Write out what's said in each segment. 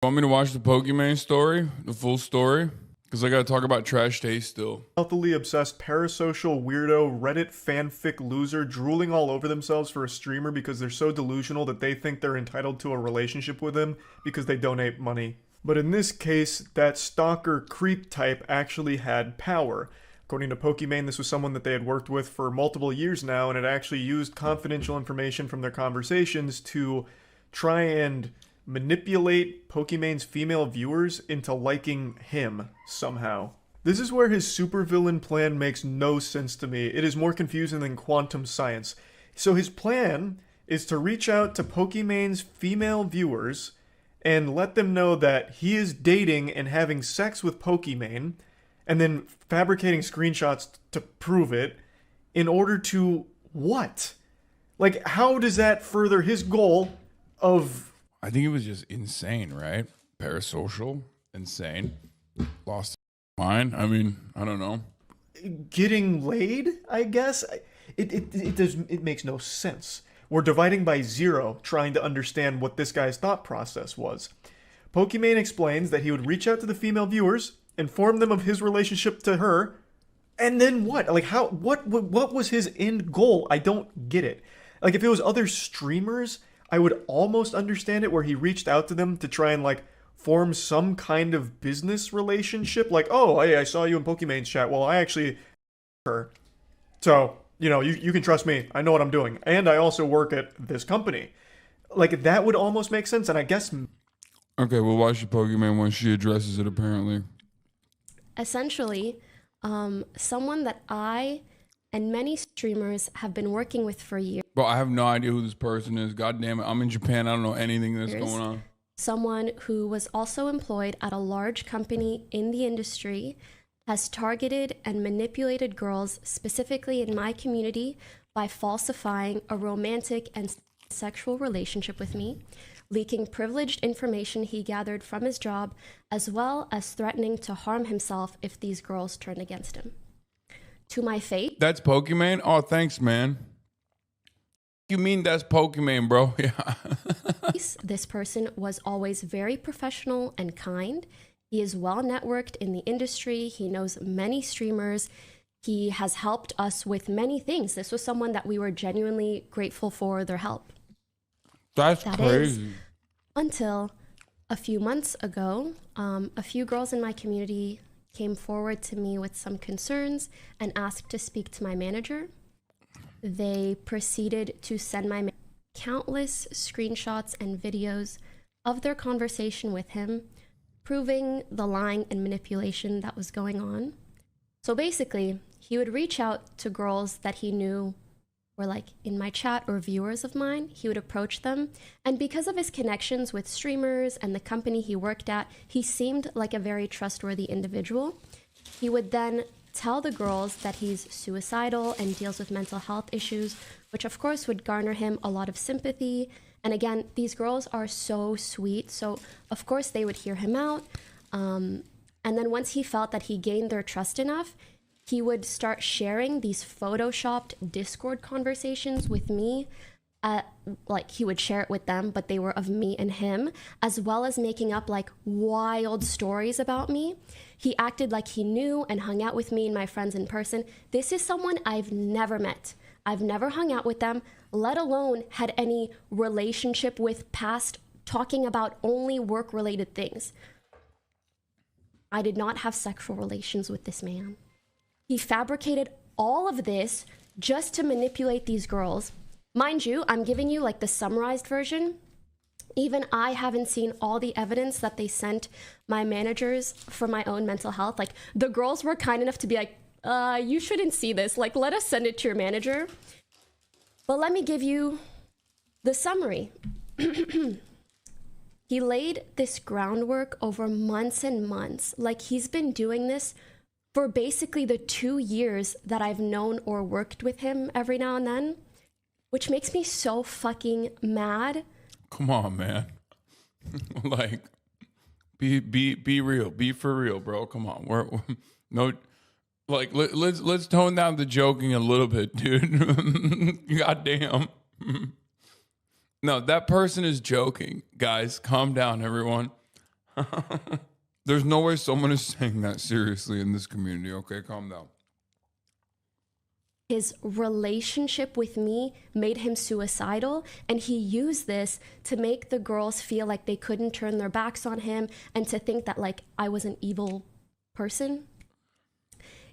Want me to watch the Pokimane story, the full story? Because I got to talk about trash taste still. Healthily obsessed parasocial weirdo Reddit fanfic loser drooling all over themselves for a streamer because they're so delusional that they think they're entitled to a relationship with him because they donate money. But in this case, that stalker creep type actually had power. According to Pokimane, this was someone that they had worked with for multiple years now and had actually used confidential information from their conversations to try and manipulate Pokimane's female viewers into liking him somehow. This is where his supervillain plan makes no sense to me. It is more confusing than quantum science. So his plan is to reach out to Pokimane's female viewers and let them know that he is dating and having sex with Pokimane, and then fabricating screenshots to prove it in order to what? Like, how does that further his goal of I think it was just insane, right? Parasocial, insane, lost his mind. I mean, I don't know. getting laid, I guess? It makes no sense. We're dividing by zero trying to understand what this guy's thought process was. Pokimane explains that he would reach out to the female viewers, inform them of his relationship to her, and then what? Like, what was his end goal? I don't get it. Like, if it was other streamers, I would almost understand it, where he reached out to them to try and, like, form some kind of business relationship. Like, oh, hey, I saw you in Pokimane's chat. Well, I actually her. So, you can trust me. I know what I'm doing. And I also work at this company. Like, that would almost make sense. And I guess... Okay, we'll watch the Pokimane when she addresses it, apparently. Essentially, someone that I and many streamers have been working with for years. Bro, I have no idea who this person is. God damn it. I'm in Japan. I don't know anything that's going on. Someone who was also employed at a large company in the industry has targeted and manipulated girls, specifically in my community, by falsifying a romantic and sexual relationship with me, leaking privileged information he gathered from his job, as well as threatening to harm himself if these girls turned against him. To my fate. That's Pokimane? Oh, thanks, man. You mean that's Pokimane, bro? Yeah. This person was always very professional and kind. He is well networked in the industry. He knows many streamers. He has helped us with many things. This was someone that we were genuinely grateful for their help. That's crazy. Until a few months ago, a few girls in my community came forward to me with some concerns and asked to speak to my manager. They proceeded to send my countless screenshots and videos of their conversation with him, proving the lying and manipulation that was going on. So basically, he would reach out to girls that he knew were like in my chat or viewers of mine. He would approach them, and because of his connections with streamers and the company he worked at, he seemed like a very trustworthy individual. He would then tell the girls that he's suicidal and deals with mental health issues, which of course would garner him a lot of sympathy. And again, these girls are so sweet, so of course they would hear him out. And then once he felt that he gained their trust enough, he would start sharing these photoshopped Discord conversations with me. Like, he would share it with them, but they were of me and him, as well as making up like wild stories about me. He acted like he knew and hung out with me and my friends in person. This is someone I've never met. I've never hung out with them, let alone had any relationship with past, talking about only work-related things. I did not have sexual relations with this man. He fabricated all of this just to manipulate these girls. Mind you, I'm giving you like the summarized version. Even I haven't seen all the evidence that they sent my managers for my own mental health. Like, the girls were kind enough to be like, you shouldn't see this. Like, let us send it to your manager. But let me give you the summary. He laid this groundwork over months and months. Like, he's been doing this for basically the 2 years that I've known or worked with him every now and then, which makes me so fucking mad. Come on, man. Like, be real. Be for real, bro. Come on. We're no, like, let's tone down the joking a little bit, dude. Goddamn. No, that person is joking. Guys, calm down, everyone. There's no way someone is saying that seriously in this community. Okay, calm down. His relationship with me made him suicidal, and he used this to make the girls feel like they couldn't turn their backs on him and to think that like I was an evil person.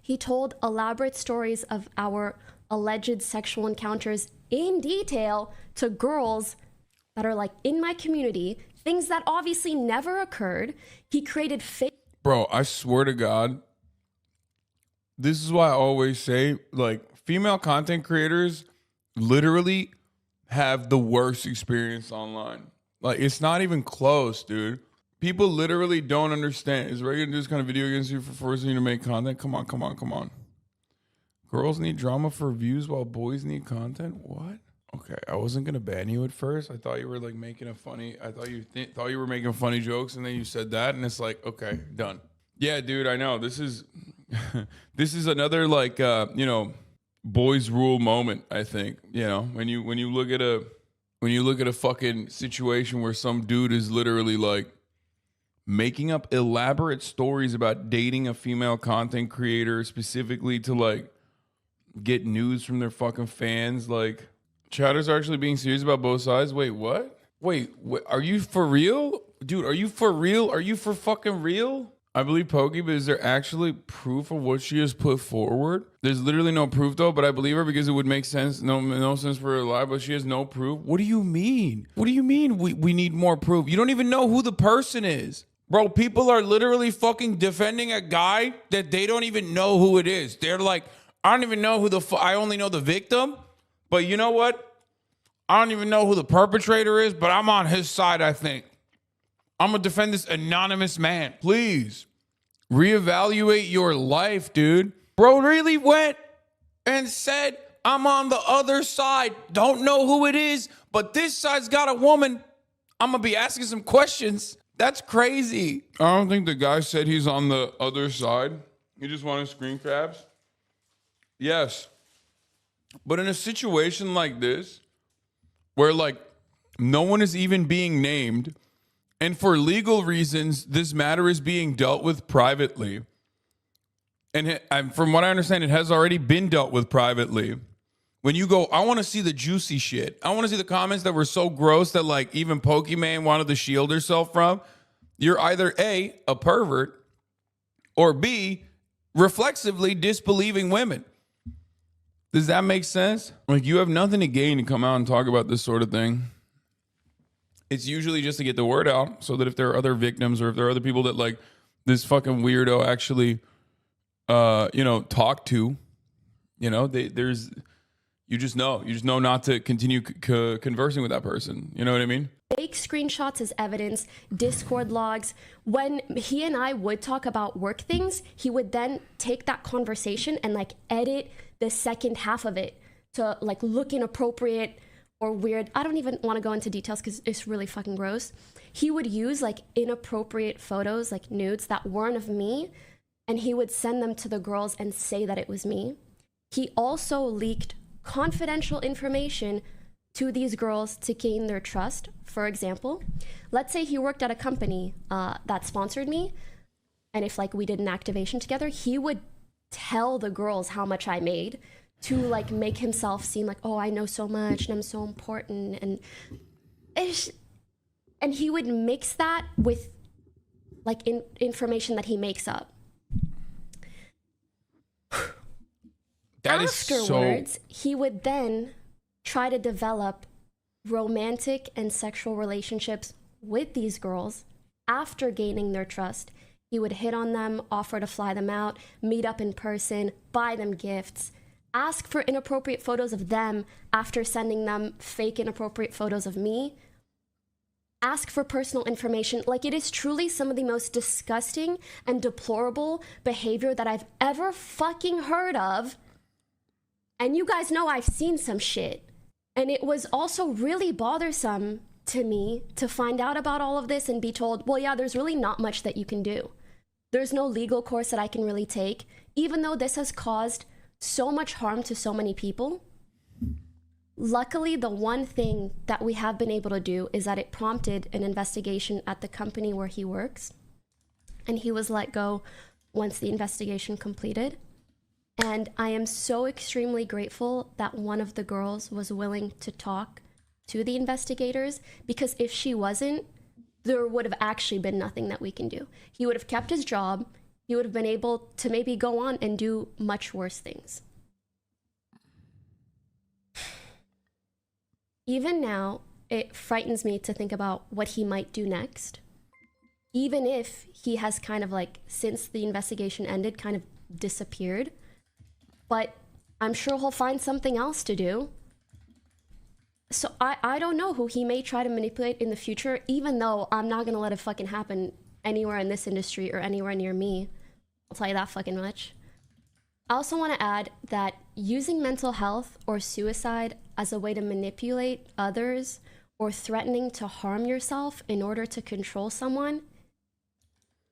He told elaborate stories of our alleged sexual encounters in detail to girls that are like in my community, things that obviously never occurred. He created fake. Bro, I swear to God, this is why I always say, like, female content creators literally have the worst experience online. Like, it's not even close, dude. People literally don't understand. Is Reagan do this kind of video against you for forcing you to make content? Come on. Girls need drama for views while boys need content? What? Okay, I wasn't gonna ban you at first. I thought you were like making a funny. I thought you thought you were making funny jokes, and then you said that, and it's like, okay, done. Yeah, dude, I know this is this is another like boys rule moment. I think when you look at a fucking situation where some dude is literally like making up elaborate stories about dating a female content creator specifically to like get news from their fucking fans. Like, chatters are actually being serious about both sides. Wait, what? Wait, are you for real? Dude, are you for real? Are you for fucking real? I believe Pokey, but is there actually proof of what she has put forward? There's literally no proof though, but I believe her because it would make sense. No sense for her to lie, but she has no proof. What do you mean? What do you mean we need more proof? You don't even know who the person is. Bro, people are literally fucking defending a guy that they don't even know who it is. They're like, I don't even know who I only know the victim, but you know what? I don't even know who the perpetrator is, but I'm on his side, I think. I'm going to defend this anonymous man. Please, reevaluate your life, dude. Bro really went and said, I'm on the other side. Don't know who it is, but this side's got a woman. I'm going to be asking some questions. That's crazy. I don't think the guy said he's on the other side. He just wanted screen grabs. Yes. But in a situation like this, where like no one is even being named, and for legal reasons, this matter is being dealt with privately. And from what I understand, it has already been dealt with privately. When you go, I want to see the juicy shit. I want to see the comments that were so gross that like even Pokimane wanted to shield herself from. You're either A, a pervert, or B, reflexively disbelieving women. Does that make sense? Like, you have nothing to gain to come out and talk about this sort of thing. It's usually just to get the word out so that if there are other victims or if there are other people that like this fucking weirdo actually, talk to, you just know not to continue conversing with that person. You know what I mean? Fake screenshots as evidence, Discord logs. When he and I would talk about work things, he would then take that conversation and like edit the second half of it to like look inappropriate or weird. I don't even want to go into details because it's really fucking gross. He would use like inappropriate photos, like nudes that weren't of me, and he would send them to the girls and say that it was me. He also leaked confidential information to these girls to gain their trust. For example, let's say he worked at a company that sponsored me, and if like we did an activation together, he would tell the girls how much I made to like make himself seem like, oh, I know so much and I'm so important, and he would mix that with like information that he makes up. Afterwards, he would then try to develop romantic and sexual relationships with these girls. After gaining their trust, he would hit on them, offer to fly them out, meet up in person, buy them gifts, ask for inappropriate photos of them after sending them fake inappropriate photos of me, ask for personal information. Like, it is truly some of the most disgusting and deplorable behavior that I've ever fucking heard of. And you guys know I've seen some shit. And it was also really bothersome to me to find out about all of this and be told, well, yeah, there's really not much that you can do. There's no legal course that I can really take, even though this has caused so much harm to so many people. Luckily, the one thing that we have been able to do is that it prompted an investigation at the company where he works, and he was let go once the investigation completed. And I am so extremely grateful that one of the girls was willing to talk to the investigators, because if she wasn't, there would have actually been nothing that we can do. He would have kept his job. He would have been able to maybe go on and do much worse things. Even now, it frightens me to think about what he might do next. Even if he has kind of like, since the investigation ended, kind of disappeared. But I'm sure he'll find something else to do. So I don't know who he may try to manipulate in the future, even though I'm not gonna let it fucking happen anywhere in this industry or anywhere near me. I'll tell you that fucking much. I also want to add that using mental health or suicide as a way to manipulate others or threatening to harm yourself in order to control someone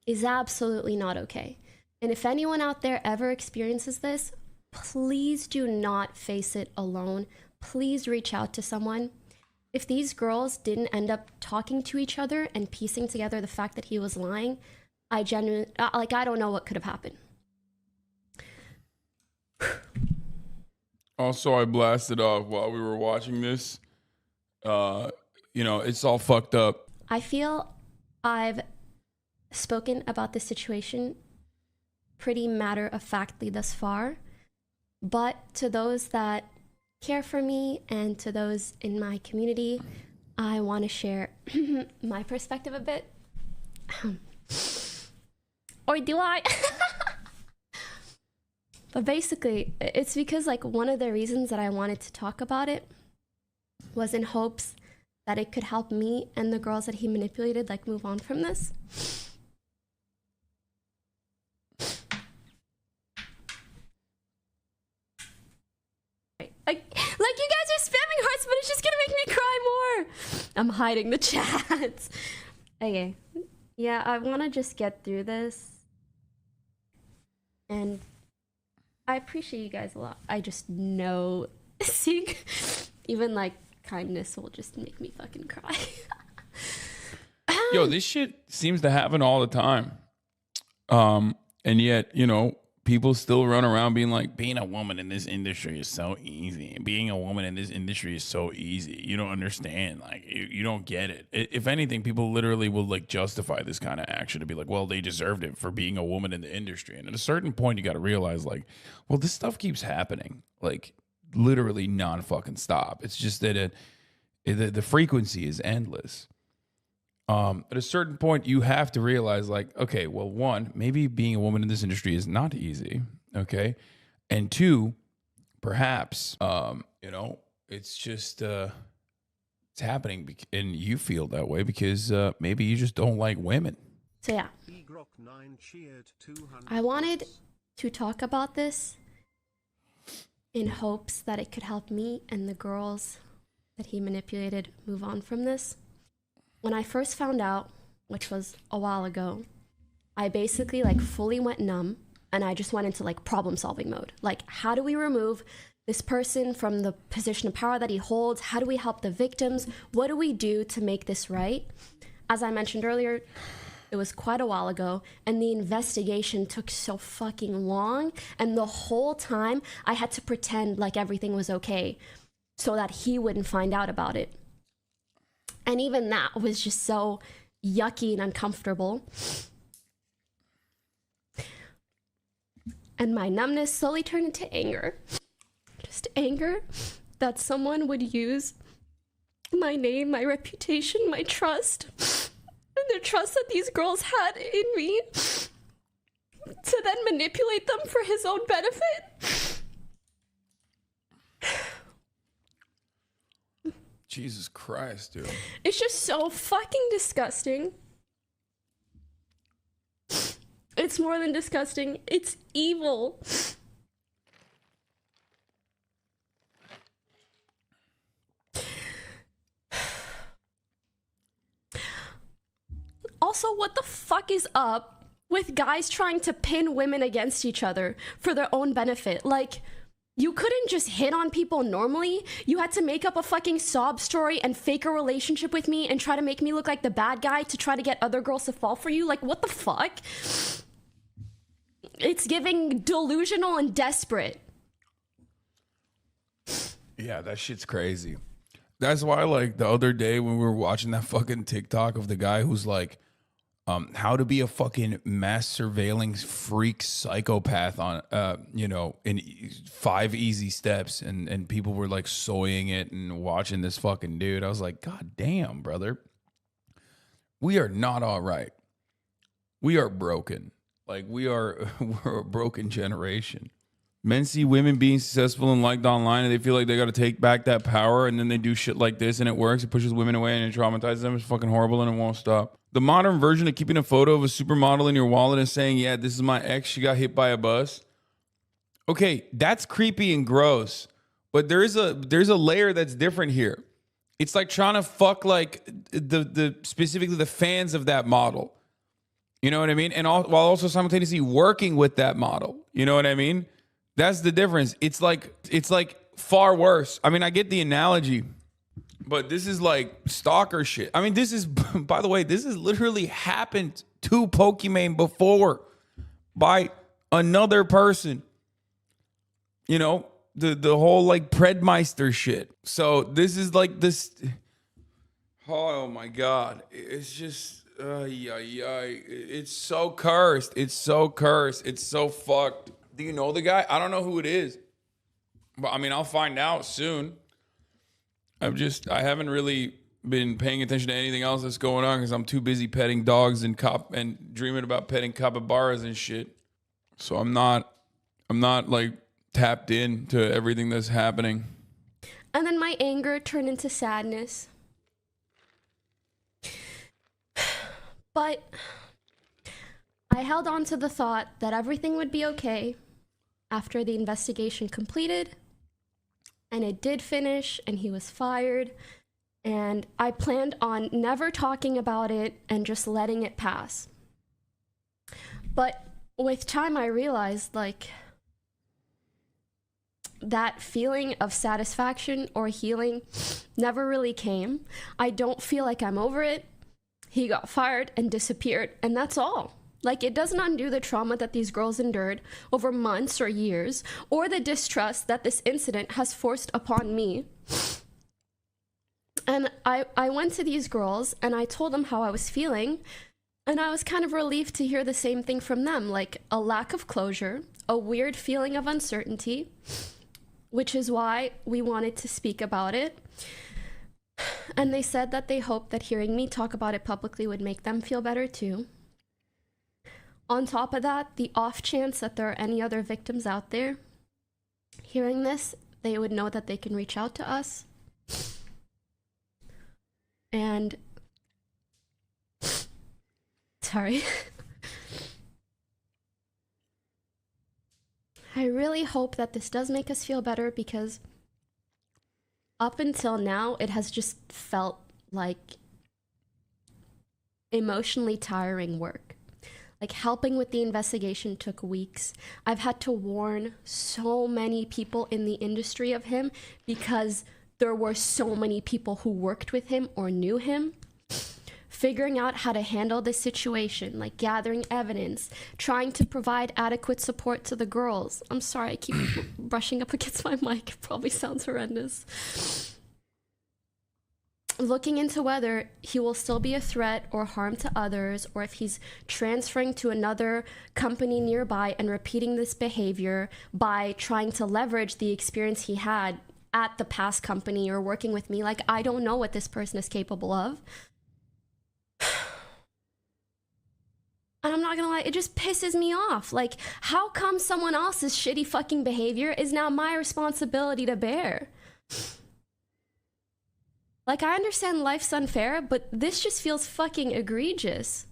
is absolutely not okay. And if anyone out there ever experiences this, please do not face it alone. Please reach out to someone. If these girls didn't end up talking to each other and piecing together the fact that he was lying, I don't know what could have happened. Also, I blasted off while we were watching this. It's all fucked up. I feel I've spoken about this situation pretty matter-of-factly thus far, but to those that care for me and to those in my community, I want to share my perspective a bit. Or do I? But basically, it's because like one of the reasons that I wanted to talk about it was in hopes that it could help me and the girls that he manipulated like move on from this. Like you guys are spamming hearts, but it's just gonna make me cry more. I'm hiding the chats. Okay. Yeah, I want to just get through this. And I appreciate you guys a lot. I just know seeing even like kindness will just make me fucking cry. Yo, this shit seems to happen all the time. And yet, people still run around being like, being a woman in this industry is so easy. Being a woman in this industry is so easy. You don't understand. Like, you don't get it. If anything, people literally will like justify this kind of action to be like, well, they deserved it for being a woman in the industry. And at a certain point, you got to realize like, well, this stuff keeps happening. Like, literally non-fucking stop. It's just that the frequency is endless. At a certain point, you have to realize, like, okay, well, one, maybe being a woman in this industry is not easy, okay? And two, perhaps, it's just, it's happening and you feel that way because maybe you just don't like women. So, yeah. I wanted to talk about this in hopes that it could help me and the girls that he manipulated move on from this. When I first found out, which was a while ago, I basically like fully went numb and I just went into like problem solving mode. Like, how do we remove this person from the position of power that he holds? How do we help the victims? What do we do to make this right? As I mentioned earlier, it was quite a while ago and the investigation took so fucking long. And the whole time I had to pretend like everything was okay so that he wouldn't find out about it. And even that was just so yucky and uncomfortable. And my numbness slowly turned into anger. Just anger that someone would use my name, my reputation, my trust, and the trust that these girls had in me to then manipulate them for his own benefit. Jesus Christ, dude. It's just so fucking disgusting. It's more than disgusting. It's evil. Also, what the fuck is up with guys trying to pin women against each other for their own benefit? Like, You couldn't just hit on people normally. You had to make up a fucking sob story and fake a relationship with me and try to make me look like the bad guy to try to get other girls to fall for you. Like, what the fuck? It's giving delusional and desperate. Yeah, that shit's crazy. That's why, like, the other day when we were watching that fucking TikTok of the guy who's like, how to be a fucking mass surveilling freak psychopath on, in 5 easy steps. And people were like soying it and watching this fucking dude. I was like, God damn, brother. We are not all right. We are broken. Like we're a broken generation. Men see women being successful and liked online and they feel like they got to take back that power, and then they do shit like this and it works. It pushes women away and it traumatizes them. It's fucking horrible and it won't stop. The modern version of keeping a photo of a supermodel in your wallet and saying, yeah, this is my ex, she got hit by a bus. Okay, that's creepy and gross. But there's a layer that's different here. It's like trying to fuck like the specifically the fans of that model. You know what I mean? And while also simultaneously working with that model. You know what I mean? That's the difference. It's like far worse. I mean, I get the analogy, but this is like stalker shit. I mean, this is, by the way, this has literally happened to Pokimane before by another person. You know, the whole like Predmeister shit. So this is like this. Oh my God. It's just, it's so cursed. It's so cursed. It's so fucked. Do you know the guy? I don't know who it is. But I mean, I'll find out soon. I haven't really been paying attention to anything else that's going on because I'm too busy petting dogs and dreaming about petting capybaras and shit. So I'm not like tapped in to everything that's happening. And then my anger turned into sadness. But I held on to the thought that everything would be okay after the investigation completed, and it did finish, and he was fired, and I planned on never talking about it and just letting it pass. But with time, I realized, like, that feeling of satisfaction or healing never really came. I don't feel like I'm over it. He got fired and disappeared, and that's all. Like, it doesn't undo the trauma that these girls endured over months or years, or the distrust that this incident has forced upon me. And I went to these girls and I told them how I was feeling, and I was kind of relieved to hear the same thing from them, like a lack of closure, a weird feeling of uncertainty, which is why we wanted to speak about it. And they said that they hoped that hearing me talk about it publicly would make them feel better too. On top of that, the off chance that there are any other victims out there hearing this, they would know that they can reach out to us. And sorry. I really hope that this does make us feel better, because up until now, it has just felt like emotionally tiring work. Like, helping with the investigation took weeks. I've had to warn so many people in the industry of him because there were so many people who worked with him or knew him. Figuring out how to handle this situation, like gathering evidence, trying to provide adequate support to the girls. I'm sorry, I keep brushing up against my mic. It probably sounds horrendous. Looking into whether he will still be a threat or harm to others, or if he's transferring to another company nearby and repeating this behavior by trying to leverage the experience he had at the past company or working with me. Like, I don't know what this person is capable of. And I'm not gonna lie, it just pisses me off. Like, how come someone else's shitty fucking behavior is now my responsibility to bear? Like, I understand life's unfair, but this just feels fucking egregious.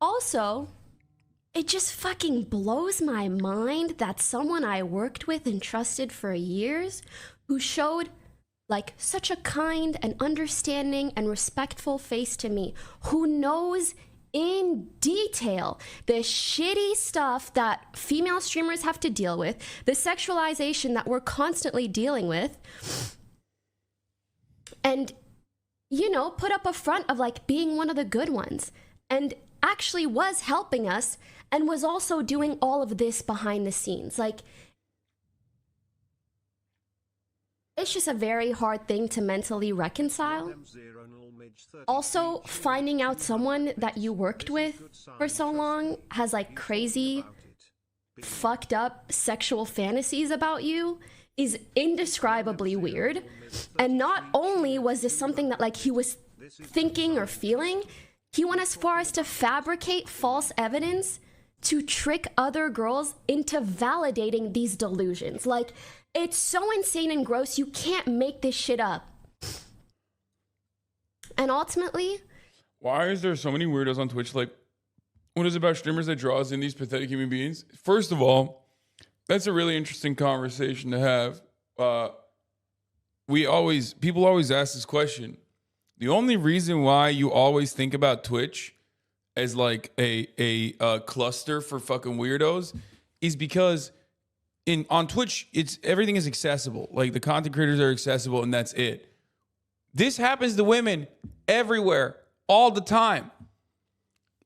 Also, it just fucking blows my mind that someone I worked with and trusted for years, who showed like such a kind and understanding and respectful face to me, who knows in detail the shitty stuff that female streamers have to deal with, the sexualization that we're constantly dealing with, and, you know, put up a front of like being one of the good ones, and actually was helping us and was also doing all of this behind the scenes. Like, it's just a very hard thing to mentally reconcile. Also, finding out someone that you worked with for so long has like crazy, fucked up sexual fantasies about you is indescribably weird. And not only was this something that like he was thinking or feeling, he went as far as to fabricate false evidence to trick other girls into validating these delusions. Like, it's so insane and gross, you can't make this shit up. And ultimately, why is there so many weirdos on Twitch? Like, what is it about streamers that draws in these pathetic human beings? First of all, that's a really interesting conversation to have. People always ask this question. The only reason why you always think about Twitch as like a cluster for fucking weirdos is because on Twitch, everything is accessible. Like, the content creators are accessible, and that's it. This happens to women everywhere, all the time.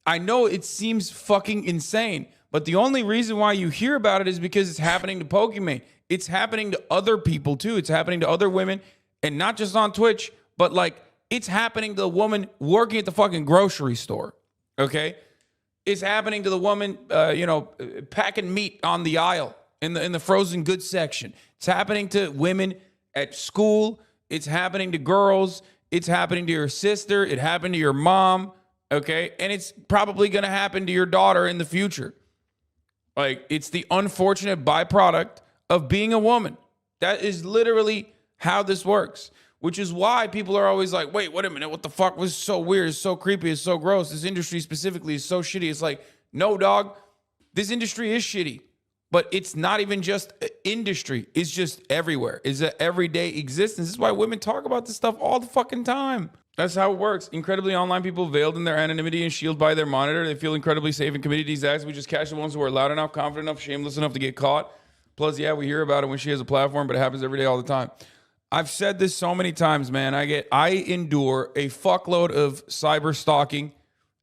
I know it seems fucking insane, but the only reason why you hear about it is because it's happening to Pokimane. It's happening to other people too. It's happening to other women, and not just on Twitch, but like it's happening to the woman working at the fucking grocery store. Okay, it's happening to the woman, packing meat on the aisle in the frozen goods section. It's happening to women at school. It's happening to girls. It's happening to your sister. It happened to your mom. Okay, and it's probably going to happen to your daughter in the future. Like, it's the unfortunate byproduct of being a woman. That is literally how this works, which is why people are always like, wait a minute, what the fuck was so weird? It's so creepy. It's so gross. This industry specifically is so shitty. It's like, no, dog, this industry is shitty, but it's not even just industry. It's just everywhere. It's an everyday existence. This is why women talk about this stuff all the fucking time. That's how it works. Incredibly online people veiled in their anonymity and shielded by their monitor. They feel incredibly safe in committing these acts. We just catch the ones who are loud enough, confident enough, shameless enough to get caught. Plus, yeah, we hear about it when she has a platform, but it happens every day all the time. I've said this so many times, man. I endure a fuckload of cyber stalking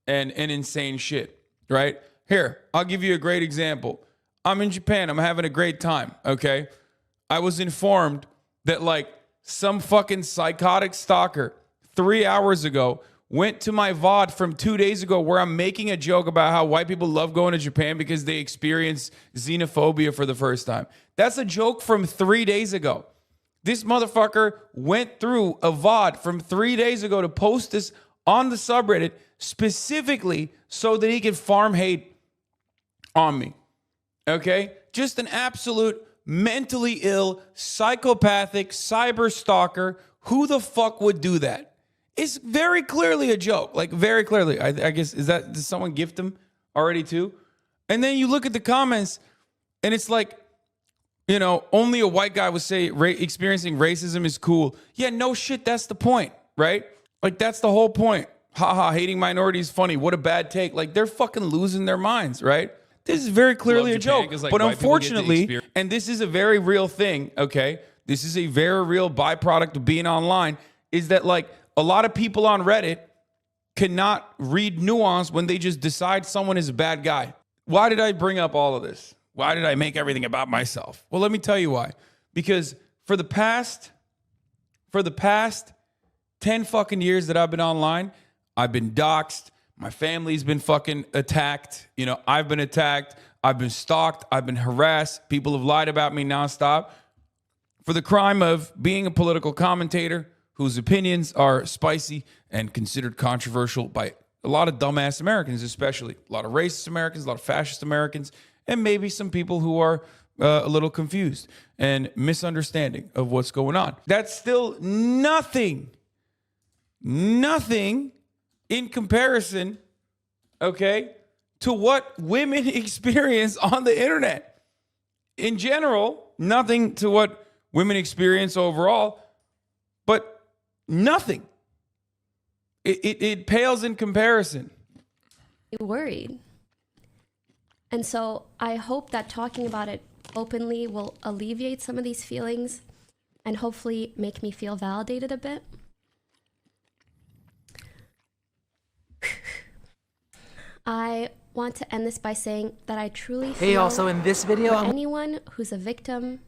and insane shit, right? Here, I'll give you a great example. I'm in Japan. I'm having a great time, okay? I was informed that, like, some fucking psychotic stalker 3 hours ago went to my VOD from 2 days ago where I'm making a joke about how white people love going to Japan because they experience xenophobia for the first time. That's a joke from 3 days ago. This motherfucker went through a VOD from 3 days ago to post this on the subreddit specifically so that he could farm hate on me. Okay? Just an absolute mentally ill, psychopathic cyber stalker. Who the fuck would do that? It's very clearly a joke. Like, very clearly. I guess, did someone gift him already too? And then you look at the comments and it's like, you know, only a white guy would say experiencing racism is cool. Yeah, no shit. That's the point, right? Like, that's the whole point. Haha, hating minorities funny. What a bad take. Like, they're fucking losing their minds, right? This is very clearly a joke. Like, but unfortunately, and this is a very real thing, okay? This is a very real byproduct of being online, is that, like, a lot of people on Reddit cannot read nuance when they just decide someone is a bad guy. Why did I bring up all of this? Why did I make everything about myself? Well, let me tell you why. Because for the past 10 fucking years that I've been online, I've been doxxed. My family's been fucking attacked. You know, I've been attacked. I've been stalked. I've been harassed. People have lied about me nonstop for the crime of being a political commentator whose opinions are spicy and considered controversial by a lot of dumbass Americans, especially a lot of racist Americans, a lot of fascist Americans, and maybe some people who are a little confused and misunderstanding of what's going on. That's still nothing in comparison, okay, to what women experience on the internet. In general, nothing to what women experience overall, but nothing. It pales in comparison. worried. And so I hope that talking about it openly will alleviate some of these feelings and hopefully make me feel validated a bit. I want to end this by saying that I truly feel also in this video, for anyone who's a victim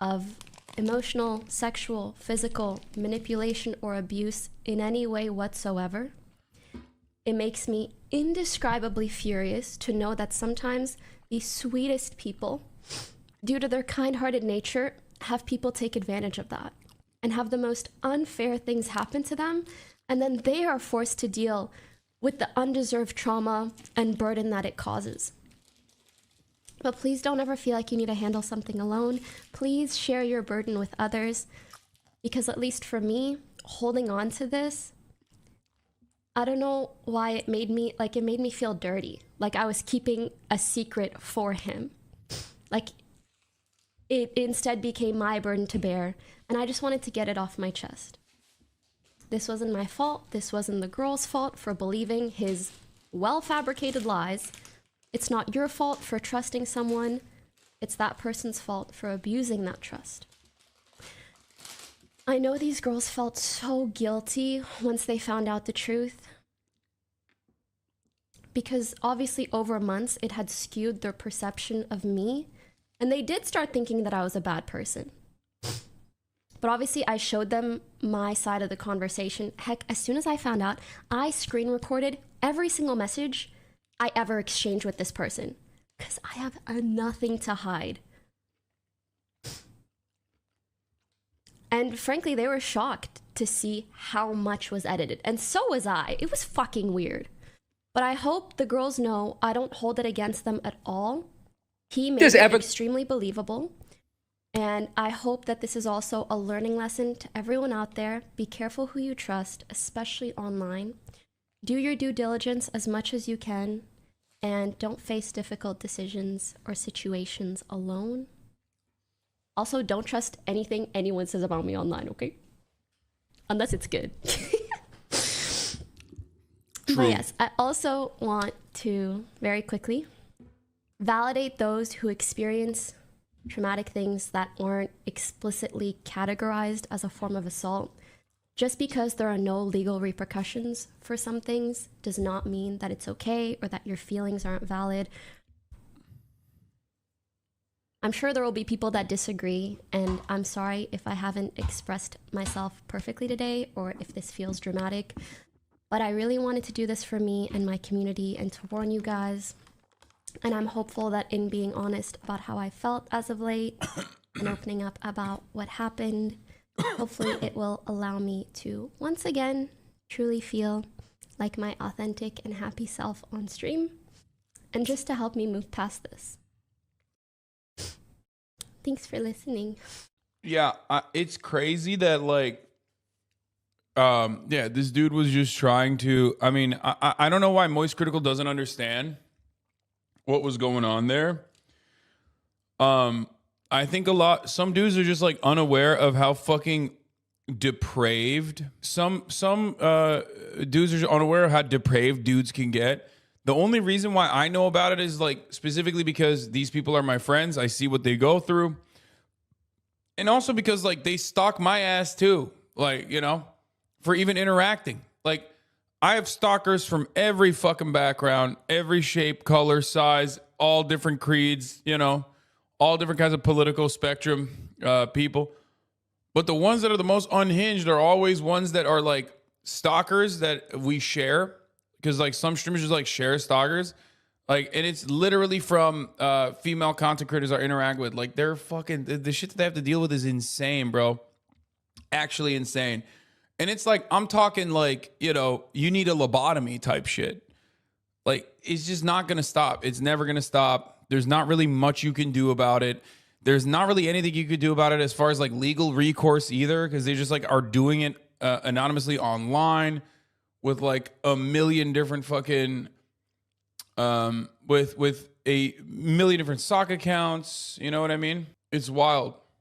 of emotional, sexual, physical manipulation or abuse in any way whatsoever, it makes me indescribably furious to know that sometimes the sweetest people, due to their kind-hearted nature, have people take advantage of that and have the most unfair things happen to them, and then they are forced to deal with the undeserved trauma and burden that it causes. But please don't ever feel like you need to handle something alone. Please share your burden with others, because at least for me, holding on to this, I don't know why it made me feel dirty. Like I was keeping a secret for him. Like it instead became my burden to bear, and I just wanted to get it off my chest. This wasn't my fault. This wasn't the girl's fault for believing his well-fabricated lies. It's not your fault for trusting someone. It's that person's fault for abusing that trust. I know these girls felt so guilty once they found out the truth, because obviously over months it had skewed their perception of me, and they did start thinking that I was a bad person. But obviously I showed them my side of the conversation. Heck, as soon as I found out, I screen recorded every single message I ever exchanged with this person, because I have nothing to hide. And frankly, they were shocked to see how much was edited. And so was I. It was fucking weird. But I hope the girls know I don't hold it against them at all. He made it extremely believable. And I hope that this is also a learning lesson to everyone out there. Be careful who you trust, especially online. Do your due diligence as much as you can. And don't face difficult decisions or situations alone. Also, don't trust anything anyone says about me online, okay? Unless it's good. But yes, I also want to very quickly validate those who experience traumatic things that aren't explicitly categorized as a form of assault. Just because there are no legal repercussions for some things does not mean that it's okay or that your feelings aren't valid. I'm sure there will be people that disagree, and I'm sorry if I haven't expressed myself perfectly today or if this feels dramatic, but I really wanted to do this for me and my community and to warn you guys. And I'm hopeful that in being honest about how I felt as of late and opening up about what happened, hopefully it will allow me to once again truly feel like my authentic and happy self on stream, and just to help me move past this. Thanks for listening. Yeah, it's crazy that this dude was just trying to. I mean, I don't know why Moist Critical doesn't understand what was going on there. I think some dudes are just like unaware of how fucking depraved some dudes are unaware of how depraved dudes can get. The only reason why I know about it is like specifically because these people are my friends. I see what they go through. And also because like they stalk my ass too. Like, you know, for even interacting. Like I have stalkers from every fucking background, every shape, color, size, all different creeds, you know, all different kinds of political spectrum people. But the ones that are the most unhinged are always ones that are like stalkers that we share. Because like some streamers just like share stalkers. Like, and it's literally from female content creators I interact with. Like they're fucking, the shit that they have to deal with is insane, bro. Actually insane. And it's like, I'm talking like, you know, you need a lobotomy type shit. Like, it's just not going to stop. It's never going to stop. There's not really much you can do about it. There's not really anything you could do about it as far as like legal recourse either, because they just like are doing it anonymously online with like a million different fucking, with a million different sock accounts. You know what I mean? It's wild.